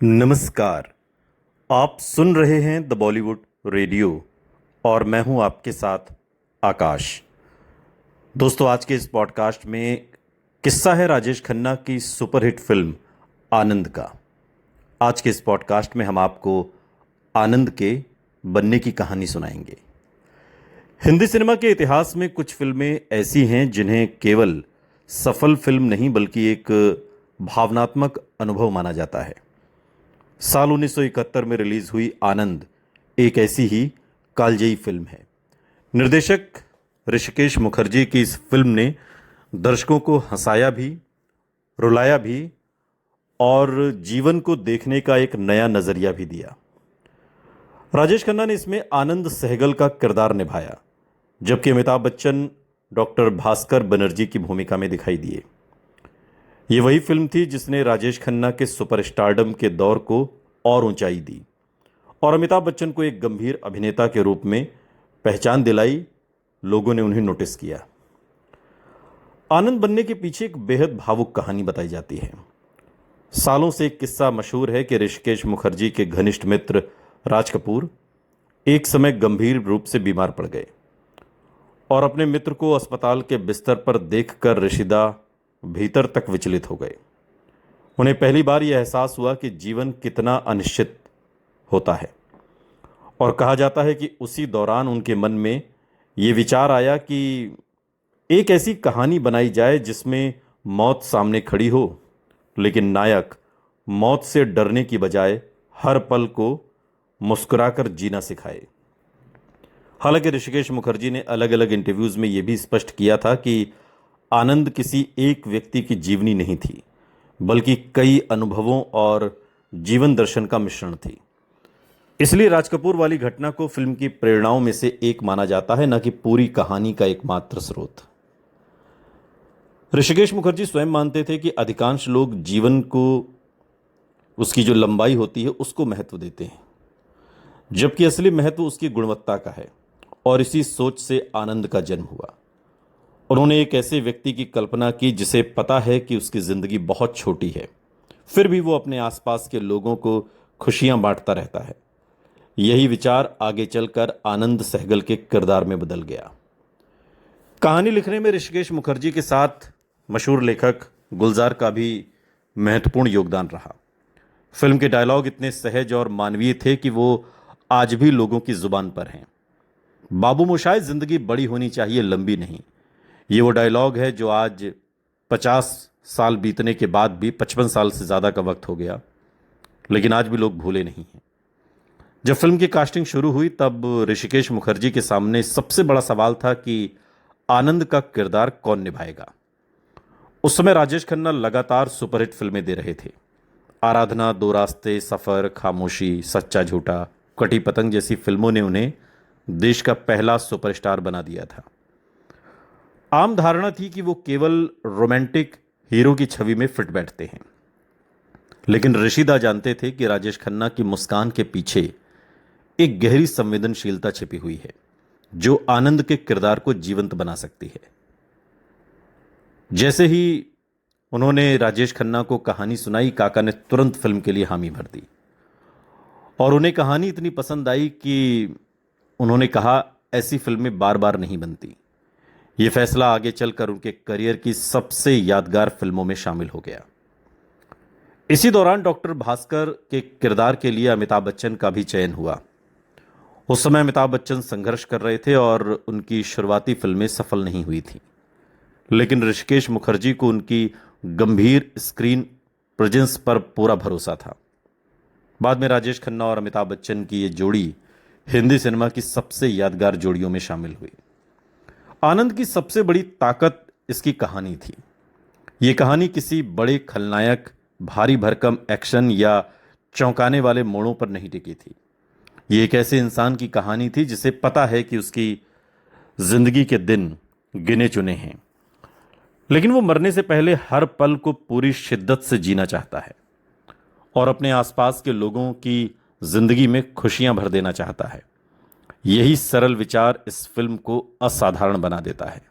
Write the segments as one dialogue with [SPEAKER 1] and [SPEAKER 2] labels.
[SPEAKER 1] नमस्कार। आप सुन रहे हैं द बॉलीवुड रेडियो और मैं हूं आपके साथ आकाश। दोस्तों, आज के इस पॉडकास्ट में किस्सा है राजेश खन्ना की सुपरहिट फिल्म आनंद का। आज के इस पॉडकास्ट में हम आपको आनंद के बनने की कहानी सुनाएंगे। हिंदी सिनेमा के इतिहास में कुछ फिल्में ऐसी हैं जिन्हें केवल सफल फिल्म नहीं बल्कि एक भावनात्मक अनुभव माना जाता है। साल 1971 में रिलीज हुई आनंद एक ऐसी ही कालजयी फिल्म है। निर्देशक ऋषिकेश मुखर्जी की इस फिल्म ने दर्शकों को हंसाया भी, रुलाया भी और जीवन को देखने का एक नया नजरिया भी दिया। राजेश खन्ना ने इसमें आनंद सहगल का किरदार निभाया, जबकि अमिताभ बच्चन डॉक्टर भास्कर बनर्जी की भूमिका में दिखाई दिए। ये वही फिल्म थी जिसने राजेश खन्ना के सुपरस्टारडम के दौर को और ऊंचाई दी और अमिताभ बच्चन को एक गंभीर अभिनेता के रूप में पहचान दिलाई। लोगों ने उन्हें नोटिस किया। आनंद बनने के पीछे एक बेहद भावुक कहानी बताई जाती है। सालों से एक किस्सा मशहूर है कि ऋषिकेश मुखर्जी के घनिष्ठ मित्र राज कपूर एक समय गंभीर रूप से बीमार पड़ गए और अपने मित्र को अस्पताल के बिस्तर पर देखकर ऋषिदा भीतर तक विचलित हो गए। उन्हें पहली बार यह एहसास हुआ कि जीवन कितना अनिश्चित होता है और कहा जाता है कि उसी दौरान उनके मन में यह विचार आया कि एक ऐसी कहानी बनाई जाए जिसमें मौत सामने खड़ी हो, लेकिन नायक मौत से डरने की बजाय हर पल को मुस्कुराकर जीना सिखाए। हालांकि ऋषिकेश मुखर्जी ने अलग अलग इंटरव्यूज में यह भी स्पष्ट किया था कि आनंद किसी एक व्यक्ति की जीवनी नहीं थी, बल्कि कई अनुभवों और जीवन दर्शन का मिश्रण थी। इसलिए राज कपूर वाली घटना को फिल्म की प्रेरणाओं में से एक माना जाता है, न कि पूरी कहानी का एकमात्र स्रोत। ऋषिकेश मुखर्जी स्वयं मानते थे कि अधिकांश लोग जीवन को, उसकी जो लंबाई होती है, उसको महत्व देते हैं, जबकि असली महत्व उसकी गुणवत्ता का है। और इसी सोच से आनंद का जन्म हुआ। उन्होंने एक ऐसे व्यक्ति की कल्पना की जिसे पता है कि उसकी जिंदगी बहुत छोटी है, फिर भी वो अपने आसपास के लोगों को खुशियां बांटता रहता है। यही विचार आगे चलकर आनंद सहगल के किरदार में बदल गया। कहानी लिखने में ऋषिकेश मुखर्जी के साथ मशहूर लेखक गुलजार का भी महत्वपूर्ण योगदान रहा। फिल्म के डायलॉग इतने सहज और मानवीय थे कि वो आज भी लोगों की जुबान पर हैं। बाबू मोशाय, जिंदगी बड़ी होनी चाहिए, लंबी नहीं। ये वो डायलॉग है जो आज 50 साल बीतने के बाद भी, 55 साल से ज़्यादा का वक्त हो गया, लेकिन आज भी लोग भूले नहीं हैं। जब फिल्म की कास्टिंग शुरू हुई तब ऋषिकेश मुखर्जी के सामने सबसे बड़ा सवाल था कि आनंद का किरदार कौन निभाएगा। उस समय राजेश खन्ना लगातार सुपरहिट फिल्में दे रहे थे। आराधना, दो रास्ते, सफ़र, खामोशी, सच्चा झूठा, कटी पतंग जैसी फिल्मों ने उन्हें देश का पहला सुपरस्टार बना दिया था। आम धारणा थी कि वो केवल रोमांटिक हीरो की छवि में फिट बैठते हैं, लेकिन ऋषिदा जानते थे कि राजेश खन्ना की मुस्कान के पीछे एक गहरी संवेदनशीलता छिपी हुई है जो आनंद के किरदार को जीवंत बना सकती है। जैसे ही उन्होंने राजेश खन्ना को कहानी सुनाई, काका ने तुरंत फिल्म के लिए हामी भर दी और उन्हें कहानी इतनी पसंद आई कि उन्होंने कहा, ऐसी फिल्में बार बार नहीं बनती। यह फैसला आगे चलकर उनके करियर की सबसे यादगार फिल्मों में शामिल हो गया। इसी दौरान डॉक्टर भास्कर के किरदार के लिए अमिताभ बच्चन का भी चयन हुआ। उस समय अमिताभ बच्चन संघर्ष कर रहे थे और उनकी शुरुआती फिल्में सफल नहीं हुई थी, लेकिन ऋषिकेश मुखर्जी को उनकी गंभीर स्क्रीन प्रेजेंस पर पूरा भरोसा था। बाद में राजेश खन्ना और अमिताभ बच्चन की ये जोड़ी हिंदी सिनेमा की सबसे यादगार जोड़ियों में शामिल हुई। आनंद की सबसे बड़ी ताकत इसकी कहानी थी। ये कहानी किसी बड़े खलनायक, भारी भरकम एक्शन या चौंकाने वाले मोड़ों पर नहीं टिकी थी। ये एक ऐसे इंसान की कहानी थी जिसे पता है कि उसकी जिंदगी के दिन गिने चुने हैं, लेकिन वो मरने से पहले हर पल को पूरी शिद्दत से जीना चाहता है और अपने आसपास के लोगों की जिंदगी में खुशियां भर देना चाहता है। यही सरल विचार इस फिल्म को असाधारण बना देता है।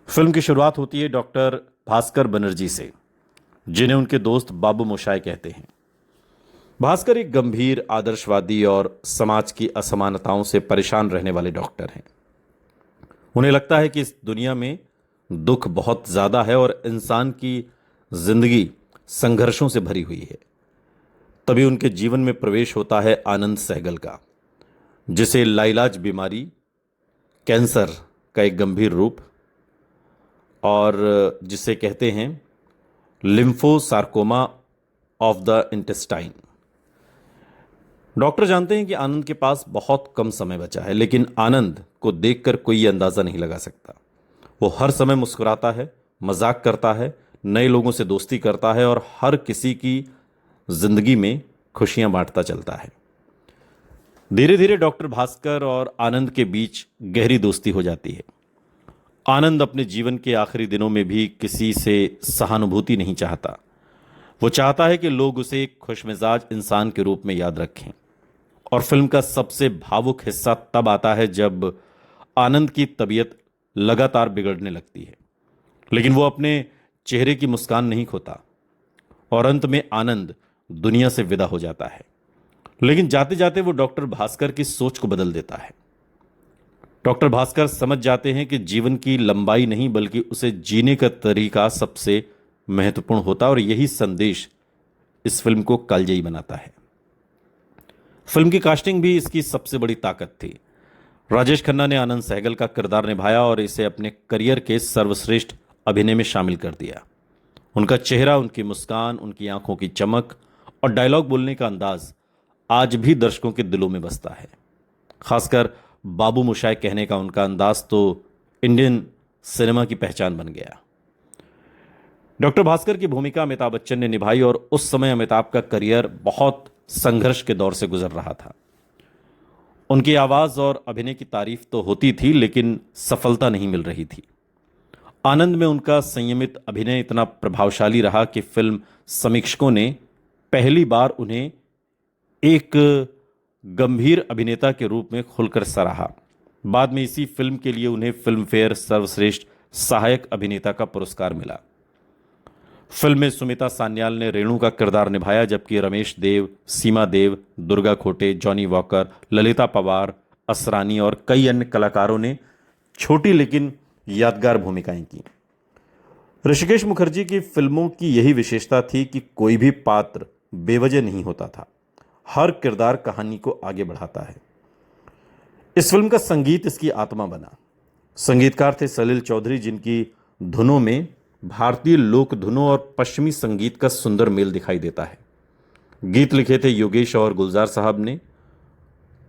[SPEAKER 1] फिल्म की शुरुआत होती है डॉक्टर भास्कर बनर्जी से, जिन्हें उनके दोस्त बाबू मोशाय कहते हैं। भास्कर एक गंभीर, आदर्शवादी और समाज की असमानताओं से परेशान रहने वाले डॉक्टर हैं। उन्हें लगता है कि इस दुनिया में दुख बहुत ज्यादा है और इंसान की जिंदगी संघर्षों से भरी हुई है। तभी उनके जीवन में प्रवेश होता है आनंद सहगल का, जिसे लाइलाज बीमारी, कैंसर का एक गंभीर रूप, और जिसे कहते हैं लिम्फोसार्कोमा ऑफ द इंटेस्टाइन। डॉक्टर जानते हैं कि आनंद के पास बहुत कम समय बचा है, लेकिन आनंद को देखकर कोई ये अंदाजा नहीं लगा सकता। वो हर समय मुस्कुराता है, मजाक करता है, नए लोगों से दोस्ती करता है और हर किसी की जिंदगी में खुशियां बांटता चलता है। धीरे धीरे डॉक्टर भास्कर और आनंद के बीच गहरी दोस्ती हो जाती है। आनंद अपने जीवन के आखिरी दिनों में भी किसी से सहानुभूति नहीं चाहता। वो चाहता है कि लोग उसे एक खुशमिजाज इंसान के रूप में याद रखें। और फिल्म का सबसे भावुक हिस्सा तब आता है जब आनंद की तबीयत लगातार बिगड़ने लगती है, लेकिन वो अपने चेहरे की मुस्कान नहीं खोता और अंत में आनंद दुनिया से विदा हो जाता है। लेकिन जाते जाते वो डॉक्टर भास्कर की सोच को बदल देता है। डॉक्टर भास्कर समझ जाते हैं कि जीवन की लंबाई नहीं बल्कि उसे जीने का तरीका सबसे महत्वपूर्ण होता है, और यही संदेश इस फिल्म को कालजयी बनाता है। फिल्म की कास्टिंग भी इसकी सबसे बड़ी ताकत थी। राजेश खन्ना ने आनंद सहगल का किरदार निभाया और इसे अपने करियर के सर्वश्रेष्ठ अभिनय में शामिल कर दिया। उनका चेहरा, उनकी मुस्कान, उनकी आंखों की चमक और डायलॉग बोलने का अंदाज आज भी दर्शकों के दिलों में बसता है। खासकर बाबू मोशाय कहने का उनका अंदाज तो इंडियन सिनेमा की पहचान बन गया। डॉक्टर भास्कर की भूमिका अमिताभ बच्चन ने निभाई और उस समय अमिताभ का करियर बहुत संघर्ष के दौर से गुजर रहा था। उनकी आवाज और अभिनय की तारीफ तो होती थी, लेकिन सफलता नहीं मिल रही थी। आनंद में उनका संयमित अभिनय इतना प्रभावशाली रहा कि फिल्म समीक्षकों ने पहली बार उन्हें एक गंभीर अभिनेता के रूप में खुलकर सराहा। बाद में इसी फिल्म के लिए उन्हें फिल्म फेयर सर्वश्रेष्ठ सहायक अभिनेता का पुरस्कार मिला। फिल्म में सुमिता सान्याल ने रेणु का किरदार निभाया, जबकि रमेश देव, सीमा देव, दुर्गा खोटे, जॉनी वॉकर, ललिता पवार, असरानी और कई अन्य कलाकारों ने छोटी लेकिन यादगार भूमिकाएं की। ऋषिकेश मुखर्जी की फिल्मों की यही विशेषता थी कि कोई भी पात्र बेवजह नहीं होता था। हर किरदार कहानी को आगे बढ़ाता है। इस फिल्म का संगीत इसकी आत्मा बना। संगीतकार थे सलील चौधरी, जिनकी धुनों में भारतीय लोक धुनों और पश्चिमी संगीत का सुंदर मेल दिखाई देता है। गीत लिखे थे योगेश और गुलजार साहब ने।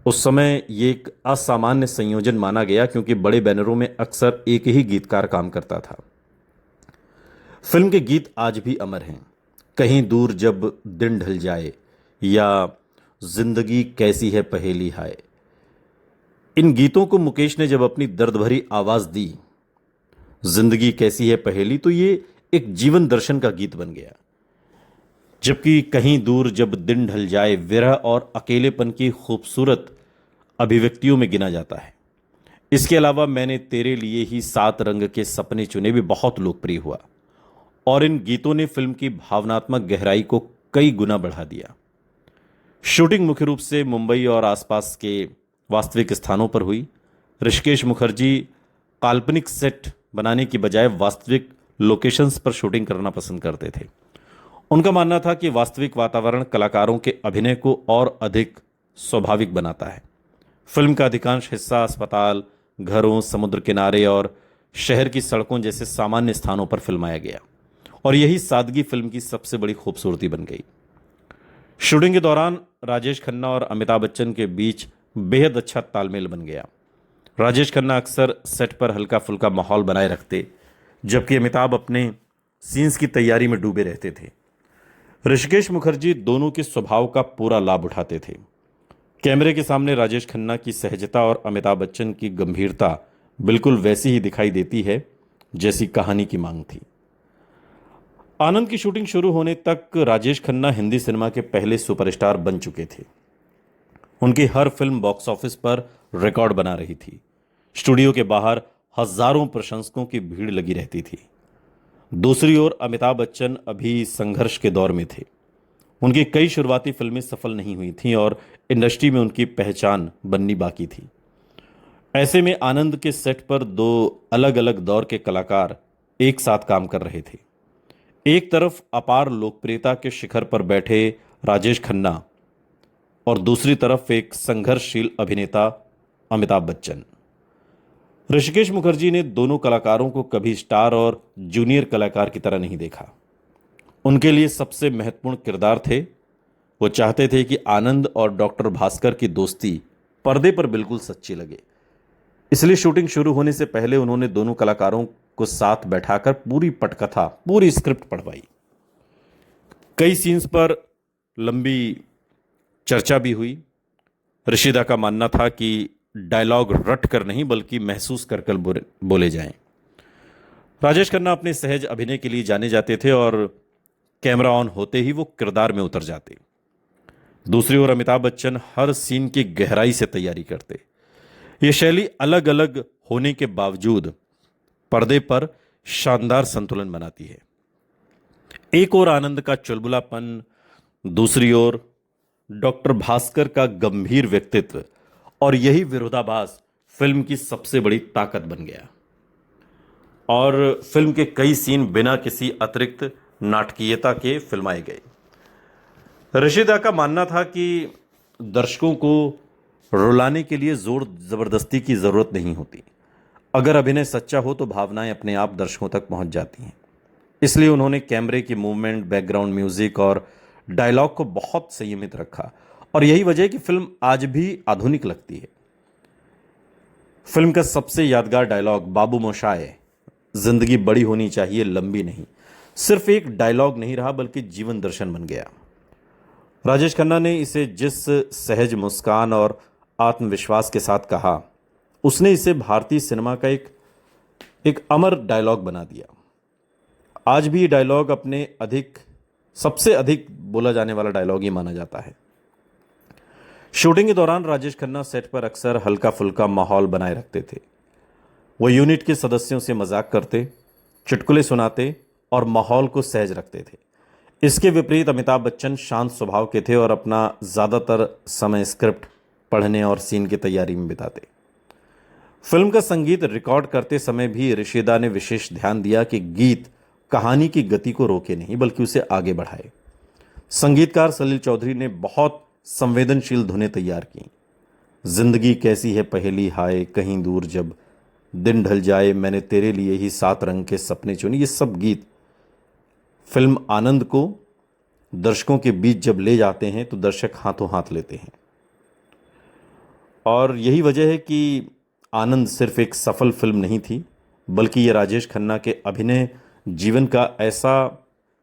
[SPEAKER 1] उस समय ये एक असामान्य संयोजन माना गया, क्योंकि बड़े बैनरों में अक्सर एक ही गीतकार काम करता था। फिल्म के गीत आज भी अमर हैं। कहीं दूर जब दिन ढल जाए या जिंदगी कैसी है पहेली हाय। इन गीतों को मुकेश ने जब अपनी दर्द भरी आवाज दी, जिंदगी कैसी है पहेली, तो ये एक जीवन दर्शन का गीत बन गया। जबकि कहीं दूर जब दिन ढल जाए विरह और अकेलेपन की खूबसूरत अभिव्यक्तियों में गिना जाता है। इसके अलावा मैंने तेरे लिए ही 7 रंग के सपने चुने भी बहुत लोकप्रिय हुआ, और इन गीतों ने फिल्म की भावनात्मक गहराई को कई गुना बढ़ा दिया। शूटिंग मुख्य रूप से मुंबई और आसपास के वास्तविक स्थानों पर हुई। ऋषिकेश मुखर्जी काल्पनिक सेट बनाने की बजाय वास्तविक लोकेशंस पर शूटिंग करना पसंद करते थे। उनका मानना था कि वास्तविक वातावरण कलाकारों के अभिनय को और अधिक स्वाभाविक बनाता है। फिल्म का अधिकांश हिस्सा अस्पताल, घरों, समुद्र किनारे और शहर की सड़कों जैसे सामान्य स्थानों पर फिल्माया गया, और यही सादगी फिल्म की सबसे बड़ी खूबसूरती बन गई। शूटिंग के दौरान राजेश खन्ना और अमिताभ बच्चन के बीच बेहद अच्छा तालमेल बन गया। राजेश खन्ना अक्सर सेट पर हल्का फुल्का माहौल बनाए रखते, जबकि अमिताभ अपने सीन्स की तैयारी में डूबे रहते थे। ऋषिकेश मुखर्जी दोनों के स्वभाव का पूरा लाभ उठाते थे। कैमरे के सामने राजेश खन्ना की सहजता और अमिताभ बच्चन की गंभीरता बिल्कुल वैसी ही दिखाई देती है जैसी कहानी की मांग थी। आनंद की शूटिंग शुरू होने तक राजेश खन्ना हिंदी सिनेमा के पहले सुपरस्टार बन चुके थे। उनकी हर फिल्म बॉक्स ऑफिस पर रिकॉर्ड बना रही थी। स्टूडियो के बाहर हजारों प्रशंसकों की भीड़ लगी रहती थी। दूसरी ओर अमिताभ बच्चन अभी संघर्ष के दौर में थे। उनकी कई शुरुआती फिल्में सफल नहीं हुई थीं और इंडस्ट्री में उनकी पहचान बननी बाकी थी। ऐसे में आनंद के सेट पर दो अलग अलग दौर के कलाकार एक साथ काम कर रहे थे। एक तरफ अपार लोकप्रियता के शिखर पर बैठे राजेश खन्ना और दूसरी तरफ एक संघर्षशील अभिनेता अमिताभ बच्चन। ऋषिकेश मुखर्जी ने दोनों कलाकारों को कभी स्टार और जूनियर कलाकार की तरह नहीं देखा। उनके लिए सबसे महत्वपूर्ण किरदार थे। वो चाहते थे कि आनंद और डॉक्टर भास्कर की दोस्ती पर्दे पर बिल्कुल सच्ची लगे। इसलिए शूटिंग शुरू होने से पहले उन्होंने दोनों कलाकारों को साथ बैठाकर पूरी पटकथा, पूरी स्क्रिप्ट पढ़वाई। कई सीन्स पर लंबी चर्चा भी हुई। ऋषिदा का मानना था कि डायलॉग रट कर नहीं बल्कि महसूस कर कर बोले जाएं। राजेश खन्ना अपने सहज अभिनय के लिए जाने जाते थे और कैमरा ऑन होते ही वो किरदार में उतर जाते। दूसरी ओर अमिताभ बच्चन हर सीन की गहराई से तैयारी करते। ये शैली अलग अलग होने के बावजूद पर्दे पर शानदार संतुलन बनाती है। एक ओर आनंद का चुलबुलापन, दूसरी ओर डॉक्टर भास्कर का गंभीर व्यक्तित्व, और यही विरोधाभास फिल्म की सबसे बड़ी ताकत बन गया। और फिल्म के कई सीन बिना किसी अतिरिक्त नाटकीयता के फिल्माए गए। ऋषिदा का मानना था कि दर्शकों को रुलाने के लिए जोर जबरदस्ती की जरूरत नहीं होती। अगर अभिनय सच्चा हो तो भावनाएं अपने आप दर्शकों तक पहुंच जाती हैं। इसलिए उन्होंने कैमरे की मूवमेंट, बैकग्राउंड म्यूजिक और डायलॉग को बहुत संयमित रखा, और यही वजह है कि फिल्म आज भी आधुनिक लगती है। फिल्म का सबसे यादगार डायलॉग बाबू मोशाय, जिंदगी बड़ी होनी चाहिए लंबी नहीं, सिर्फ एक डायलॉग नहीं रहा बल्कि जीवन दर्शन बन गया। राजेश खन्ना ने इसे जिस सहज मुस्कान और आत्मविश्वास के साथ कहा, उसने इसे भारतीय सिनेमा का एक अमर डायलॉग बना दिया। आज भी ये डायलॉग सबसे अधिक बोला जाने वाला डायलॉग ही माना जाता है। शूटिंग के दौरान राजेश खन्ना सेट पर अक्सर हल्का फुल्का माहौल बनाए रखते थे। वो यूनिट के सदस्यों से मजाक करते, चुटकुले सुनाते और माहौल को सहज रखते थे। इसके विपरीत अमिताभ बच्चन शांत स्वभाव के थे और अपना ज़्यादातर समय स्क्रिप्ट पढ़ने और सीन की तैयारी में बिताते। फिल्म का संगीत रिकॉर्ड करते समय भी ऋषिदा ने विशेष ध्यान दिया कि गीत कहानी की गति को रोके नहीं बल्कि उसे आगे बढ़ाए। संगीतकार सलील चौधरी ने बहुत संवेदनशील धुनें तैयार की। जिंदगी कैसी है पहेली हाय, कहीं दूर जब दिन ढल जाए, मैंने तेरे लिए ही 7 रंग के सपने चुने, ये सब गीत फिल्म आनंद को दर्शकों के बीच जब ले जाते हैं तो दर्शक हाथों हाथ लेते हैं। और यही वजह है कि आनंद सिर्फ एक सफल फिल्म नहीं थी बल्कि ये राजेश खन्ना के अभिनय जीवन का ऐसा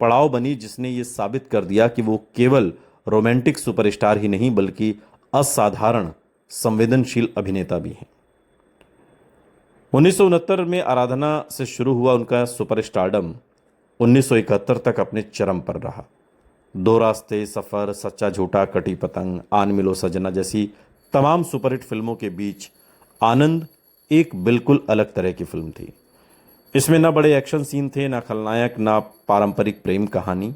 [SPEAKER 1] पड़ाव बनी जिसने ये साबित कर दिया कि वो केवल रोमांटिक सुपरस्टार ही नहीं बल्कि असाधारण संवेदनशील अभिनेता भी हैं। 1969 में आराधना से शुरू हुआ उनका सुपरस्टारडम 1971 तक अपने चरम पर रहा। 2 रास्ते, सफर, सच्चा झूठा, कटी पतंग, आन मिलो सजना जैसी तमाम सुपरहिट फिल्मों के बीच आनंद एक बिल्कुल अलग तरह की फिल्म थी। इसमें ना बड़े एक्शन सीन थे, ना खलनायक, ना पारंपरिक प्रेम कहानी।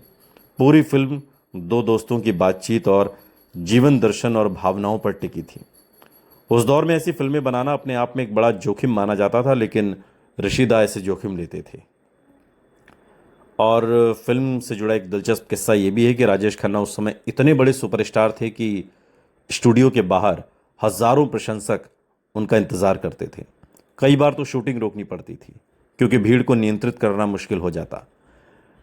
[SPEAKER 1] पूरी फिल्म 2 दोस्तों की बातचीत और जीवन दर्शन और भावनाओं पर टिकी थी। उस दौर में ऐसी फिल्में बनाना अपने आप में एक बड़ा जोखिम माना जाता था, लेकिन ऋषिदा ऐसे जोखिम लेते थे। और फिल्म से जुड़ा एक दिलचस्प किस्सा ये भी है कि राजेश खन्ना उस समय इतने बड़े सुपरस्टार थे कि स्टूडियो के बाहर हजारों प्रशंसक उनका इंतजार करते थे। कई बार तो शूटिंग रोकनी पड़ती थी क्योंकि भीड़ को नियंत्रित करना मुश्किल हो जाता।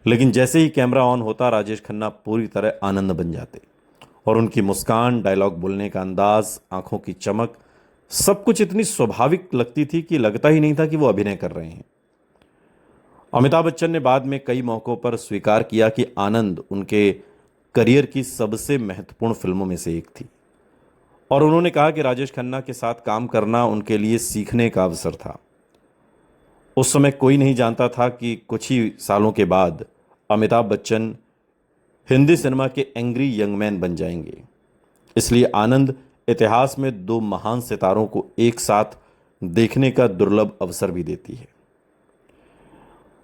[SPEAKER 1] लेकिन जैसे ही कैमरा ऑन होता राजेश खन्ना पूरी तरह आनंद बन जाते, और उनकी मुस्कान, डायलॉग बोलने का अंदाज, आंखों की चमक, सब कुछ इतनी स्वाभाविक लगती थी कि लगता ही नहीं था कि वो अभिनय कर रहे हैं। अमिताभ बच्चन ने बाद में कई मौकों पर स्वीकार किया कि आनंद उनके करियर की सबसे महत्वपूर्ण फिल्मों में से एक थी, और उन्होंने कहा कि राजेश खन्ना के साथ काम करना उनके लिए सीखने का अवसर था। उस समय कोई नहीं जानता था कि कुछ ही सालों के बाद अमिताभ बच्चन हिंदी सिनेमा के एंग्री यंग मैन बन जाएंगे। इसलिए आनंद इतिहास में 2 महान सितारों को एक साथ देखने का दुर्लभ अवसर भी देती है।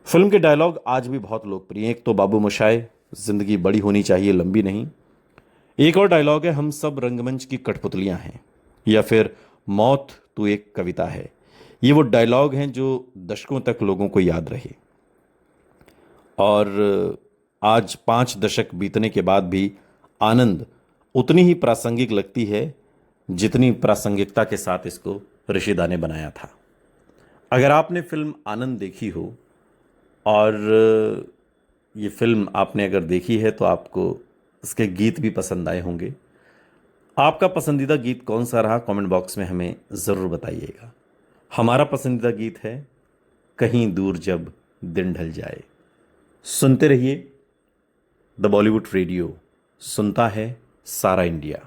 [SPEAKER 1] फिल्म के डायलॉग आज भी बहुत लोकप्रिय हैं। एक तो बाबू मोशाय, ज़िंदगी बड़ी होनी चाहिए, लंबी नहीं। एक और डायलॉग है, हम सब रंगमंच की कठपुतलियां हैं, या फिर मौत तू एक कविता है। ये वो डायलॉग हैं जो दशकों तक लोगों को याद रहे। और आज 5 दशक बीतने के बाद भी आनंद उतनी ही प्रासंगिक लगती है जितनी प्रासंगिकता के साथ इसको ऋषिदा ने बनाया था। अगर आपने फिल्म आनंद देखी हो और ये फिल्म आपने अगर देखी है तो आपको इसके गीत भी पसंद आए होंगे। आपका पसंदीदा गीत कौन सा रहा, कमेंट बॉक्स में हमें ज़रूर बताइएगा। हमारा पसंदीदा गीत है कहीं दूर जब दिन ढल जाए। सुनते रहिए द बॉलीवुड रेडियो, सुनता है सारा इंडिया।